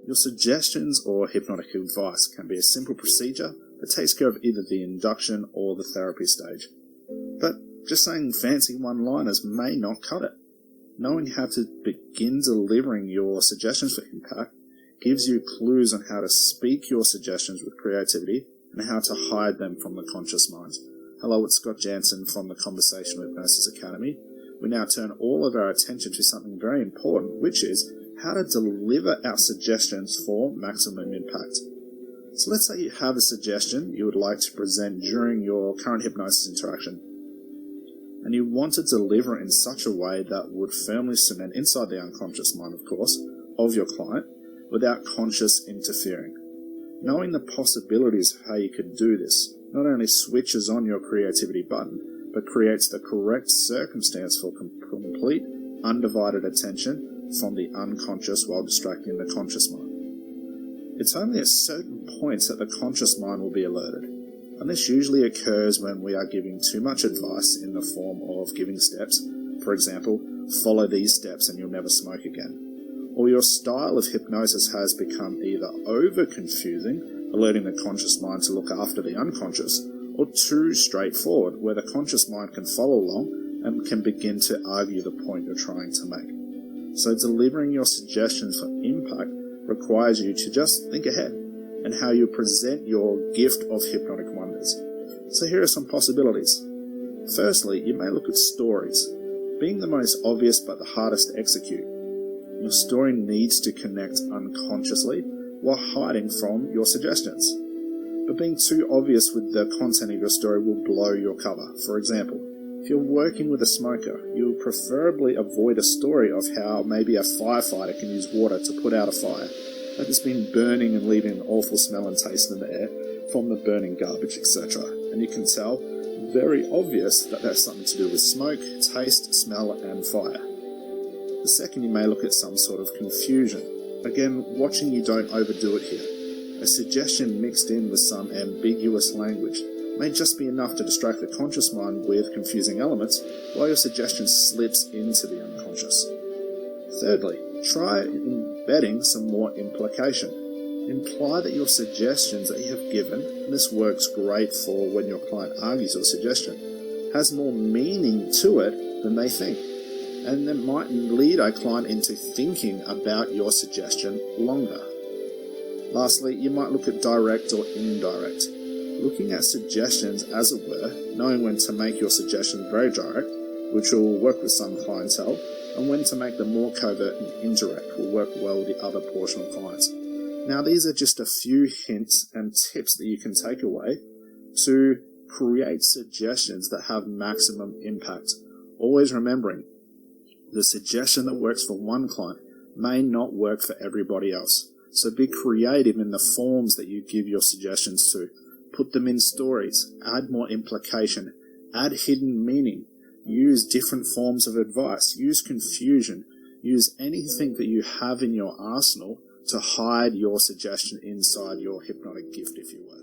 Your suggestions or hypnotic advice can be a simple procedure that takes care of either the induction or the therapy stage. But just saying fancy one-liners may not cut it. Knowing how to begin delivering your suggestions for impact gives you clues on how to speak your suggestions with creativity and how to hide them from the conscious mind. Hello, it's Scott Jansen from the Conversational Hypnosis Academy. We now turn all of our attention to something very important, which is how to deliver our suggestions for maximum impact. So let's say you have a suggestion you would like to present during your current hypnosis interaction, and you want to deliver it in such a way that would firmly cement inside the unconscious mind, of course, of your client without conscious interfering. Knowing the possibilities of how you could do this not only switches on your creativity button, but creates the correct circumstance for complete, undivided attention from the unconscious while distracting the conscious mind. It's only at certain points that the conscious mind will be alerted, and this usually occurs when we are giving too much advice in the form of giving steps. For example, follow these steps and you'll never smoke again. Or your style of hypnosis has become either over-confusing, alerting the conscious mind to look after the unconscious, or too straightforward, where the conscious mind can follow along and can begin to argue the point you're trying to make. So delivering your suggestions for impact requires you to just think ahead and how you present your gift of hypnotic wonders. So here are some possibilities. Firstly, you may look at stories, being the most obvious but the hardest to execute. Your story needs to connect unconsciously while hiding from your suggestions. But being too obvious with the content of your story will blow your cover. For example, if you're working with a smoker, you'll preferably avoid a story of how maybe a firefighter can use water to put out a fire that has been burning and leaving an awful smell and taste in the air from the burning garbage, etc. And you can tell, very obvious, that that's something to do with smoke, taste, smell, and fire. The second, you may look at some sort of confusion. Again, watching you don't overdo it here. A suggestion mixed in with some ambiguous language may just be enough to distract the conscious mind with confusing elements while your suggestion slips into the unconscious. Thirdly, try embedding some more implication. Imply that your suggestions that you have given, and this works great for when your client argues your suggestion, has more meaning to it than they think. And that might lead a client into thinking about your suggestion longer. Lastly, you might look at direct or indirect. Looking at suggestions, as it were, knowing when to make your suggestions very direct, which will work with some clientele, and when to make them more covert and indirect will work well with the other portion of clients. Now, these are just a few hints and tips that you can take away to create suggestions that have maximum impact. Always remembering, the suggestion that works for one client may not work for everybody else. So be creative in the forms that you give your suggestions to. Put them in stories, add more implication, add hidden meaning, use different forms of advice, use confusion, use anything that you have in your arsenal to hide your suggestion inside your hypnotic gift, if you were.